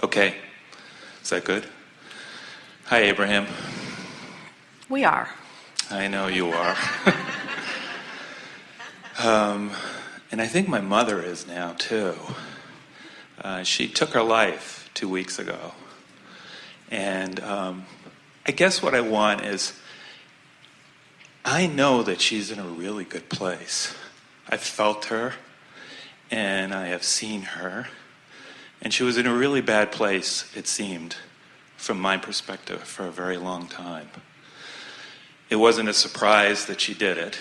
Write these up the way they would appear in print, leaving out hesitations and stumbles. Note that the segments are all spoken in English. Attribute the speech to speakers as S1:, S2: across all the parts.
S1: Okay. Is that good? Hi, Abraham.
S2: We are.
S1: I know you are. And I think my mother is now, too. She took her life 2 weeks ago. And I guess what I want is, I know that she's in a really good place. I've felt her, and I have seen her. And she was in a really bad place, it seemed, from my perspective, for a very long time. It wasn't a surprise that she did it.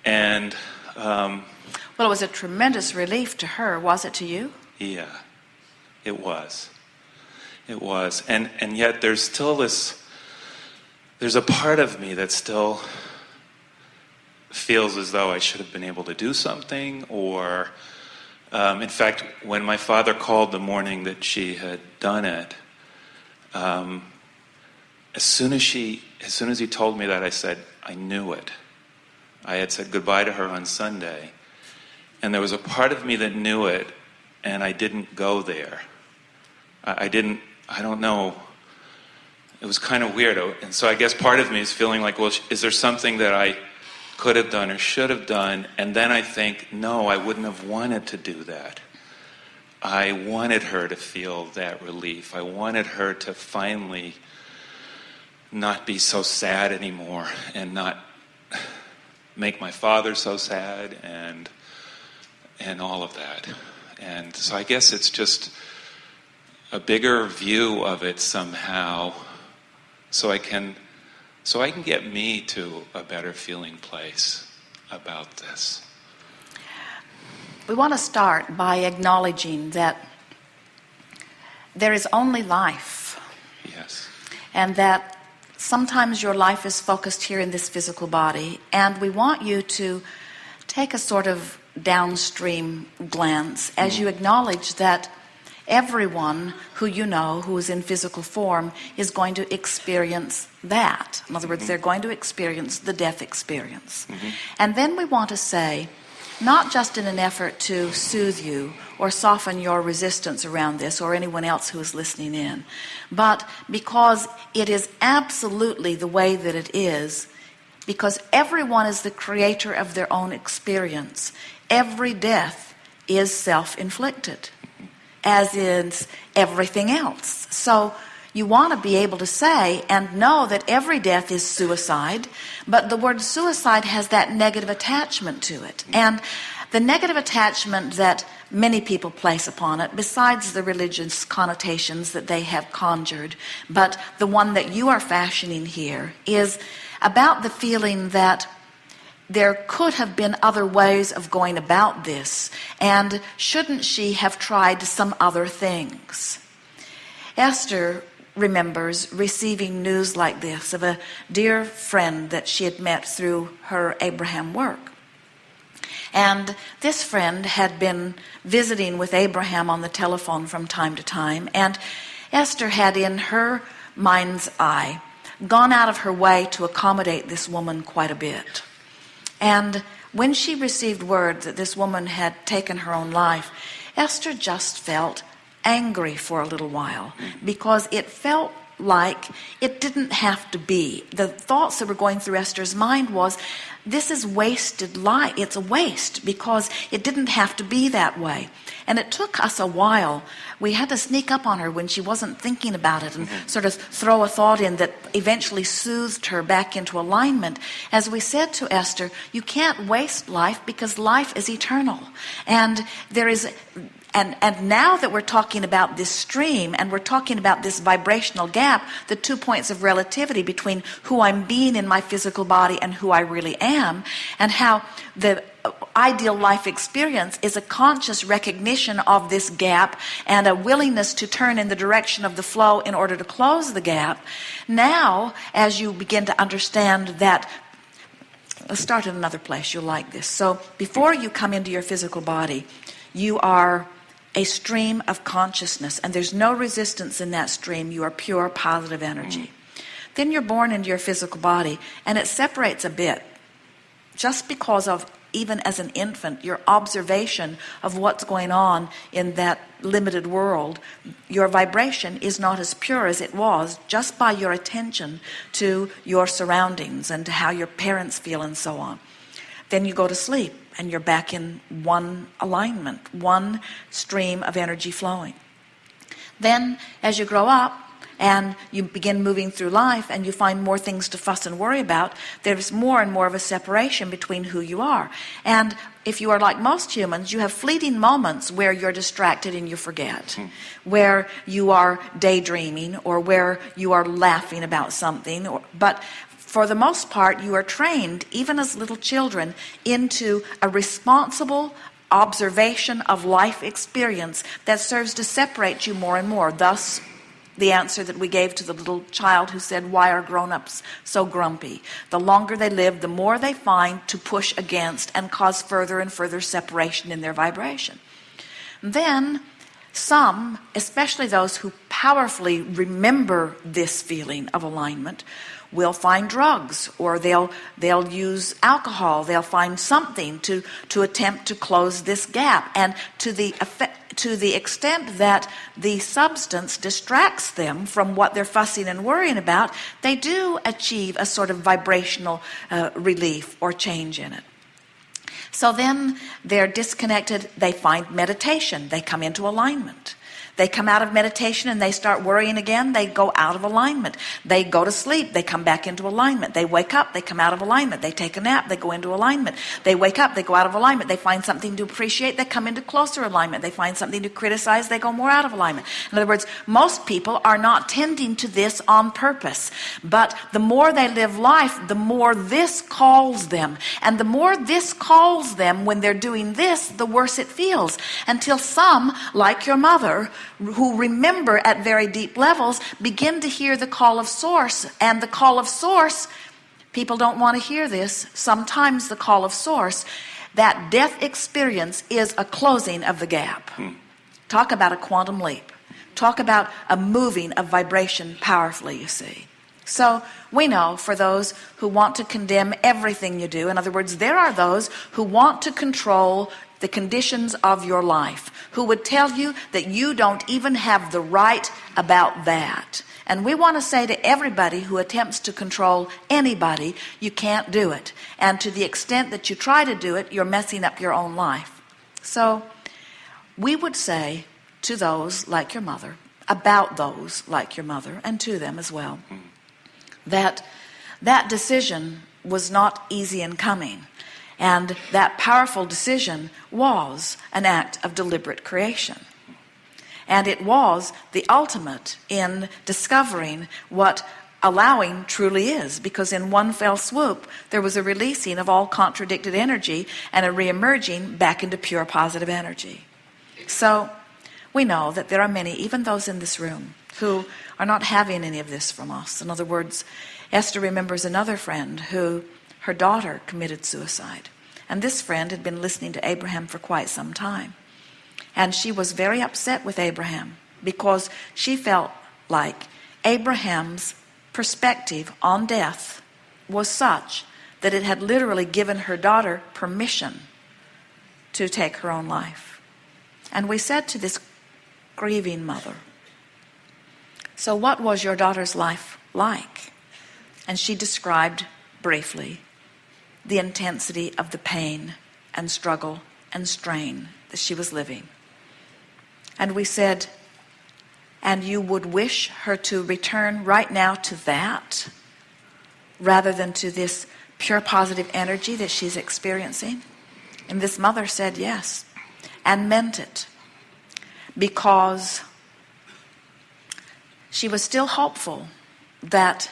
S1: And
S2: well, it was a tremendous relief to her, was it to you?
S1: Yeah, it was. It was. And yet there's still there's a part of me that still feels as though I should have been able to do something, or in fact, when my father called the morning that she had done it, as soon as he told me that, I said, I knew it. I had said goodbye to her on Sunday, and there was a part of me that knew it, and I didn't go there. I don't know. It was kind of weird. And so I guess part of me is feeling like, well, is there something that I could have done or should have done? And then I think, no, I wouldn't have wanted to do that. I wanted her to feel that relief. I wanted her to finally not be so sad anymore, and not make my father so sad, and all of that. And so I guess it's just a bigger view of it somehow, so I can get me to a better feeling place about this.
S2: We want to start by acknowledging that there is only life.
S1: Yes.
S2: And that sometimes your life is focused here in this physical body, and we want you to take a sort of downstream glance as you acknowledge that everyone who you know who is in physical form is going to experience that. In other words, they're going to experience the death experience. And then we want to say, not just in an effort to soothe you or soften your resistance around this, or anyone else who is listening in, but because it is absolutely the way that it is, because everyone is the creator of their own experience. Every death is self-inflicted, as is everything else. So you want to be able to say and know that every death is suicide, but the word suicide has that negative attachment to it. And the negative attachment that many people place upon it, besides the religious connotations that they have conjured, but the one that you are fashioning here, is about the feeling that there could have been other ways of going about this, and shouldn't she have tried some other things? Esther remembers receiving news like this of a dear friend that she had met through her Abraham work. And this friend had been visiting with Abraham on the telephone from time to time, and Esther had, in her mind's eye, gone out of her way to accommodate this woman quite a bit. And when she received word that this woman had taken her own life, Esther just felt angry for a little while, because it felt like it didn't have to be. The thoughts that were going through Esther's mind was, this is wasted life. It's a waste, because it didn't have to be that way. And it took us a while. We had to sneak up on her when she wasn't thinking about it, and sort of throw a thought in that eventually soothed her back into alignment. As we said to Esther, you can't waste life, because life is eternal. And there is... And now that we're talking about this stream, and we're talking about this vibrational gap, the 2 points of relativity between who I'm being in my physical body and who I really am, and how the ideal life experience is a conscious recognition of this gap and a willingness to turn in the direction of the flow in order to close the gap. Now, as you begin to understand that, let's start in another place. You'll like this. So before you come into your physical body, you are a stream of consciousness, and there's no resistance in that stream. You are pure positive energy. Then you're born into your physical body, and it separates a bit, just because of even as an infant, your observation of what's going on in that limited world, your vibration is not as pure as it was just by your attention to your surroundings and to how your parents feel and so on. Then you go to sleep and you're back in one alignment, one stream of energy flowing. Then as you grow up and you begin moving through life and you find more things to fuss and worry about, there's more and more of a separation between who you are. And if you are like most humans, you have fleeting moments where you're distracted and you forget, where you are daydreaming or where you are laughing about something. But for the most part, you are trained, even as little children, into a responsible observation of life experience that serves to separate you more and more. Thus, the answer that we gave to the little child who said, why are grown-ups so grumpy? The longer they live, the more they find to push against and cause further and further separation in their vibration. Then some, especially those who powerfully remember this feeling of alignment, will find drugs, or they'll use alcohol. They'll find something to attempt to close this gap. And to the extent that the substance distracts them from what they're fussing and worrying about, they do achieve a sort of vibrational relief or change in it. So then they're disconnected. They find meditation. They come into alignment. They come out of meditation and they start worrying again. They go out of alignment. They go to sleep. They come back into alignment. They wake up. They come out of alignment. They take a nap. They go into alignment. They wake up. They go out of alignment. They find something to appreciate. They come into closer alignment. They find something to criticize. They go more out of alignment. In other words, most people are not tending to this on purpose. But the more they live life, the more this calls them. And the more this calls them when they're doing this, the worse it feels. Until some, like your mother, who remember at very deep levels, begin to hear the call of source. And the call of source, people don't want to hear this. Sometimes the call of source, that death experience is a closing of the gap. Talk about a quantum leap. Talk about a moving of vibration powerfully, you see. So we know for those who want to condemn everything you do, in other words, there are those who want to control the conditions of your life, who would tell you that you don't even have the right about that. And we want to say to everybody who attempts to control anybody, you can't do it. And to the extent that you try to do it, you're messing up your own life. So we would say to those like your mother, about those like your mother, and to them as well, that decision was not easy in coming. And that powerful decision was an act of deliberate creation. And it was the ultimate in discovering what allowing truly is. Because in one fell swoop, there was a releasing of all contradicted energy and a reemerging back into pure positive energy. So we know that there are many, even those in this room, who are not having any of this from us. In other words, Esther remembers another friend who her daughter committed suicide. And this friend had been listening to Abraham for quite some time. And she was very upset with Abraham because she felt like Abraham's perspective on death was such that it had literally given her daughter permission to take her own life. And we said to this grieving mother, so what was your daughter's life like? And she described briefly the intensity of the pain and struggle and strain that she was living. And we said, and you would wish her to return right now to that rather than to this pure positive energy that she's experiencing? And this mother said yes, and meant it, because she was still hopeful that,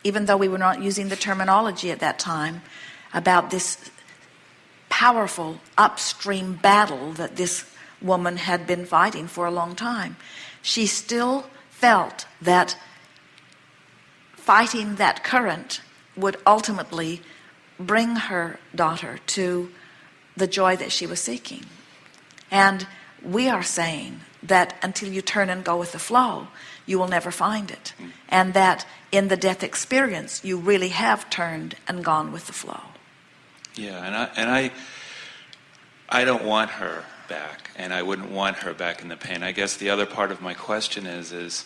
S2: even though we were not using the terminology at that time, about this powerful upstream battle that this woman had been fighting for a long time, she still felt that fighting that current would ultimately bring her daughter to the joy that she was seeking. And we are saying that until you turn and go with the flow, you will never find it. And that in the death experience, you really have turned and gone with the flow.
S1: Yeah, I don't want her back, and I wouldn't want her back in the pain. I guess the other part of my question is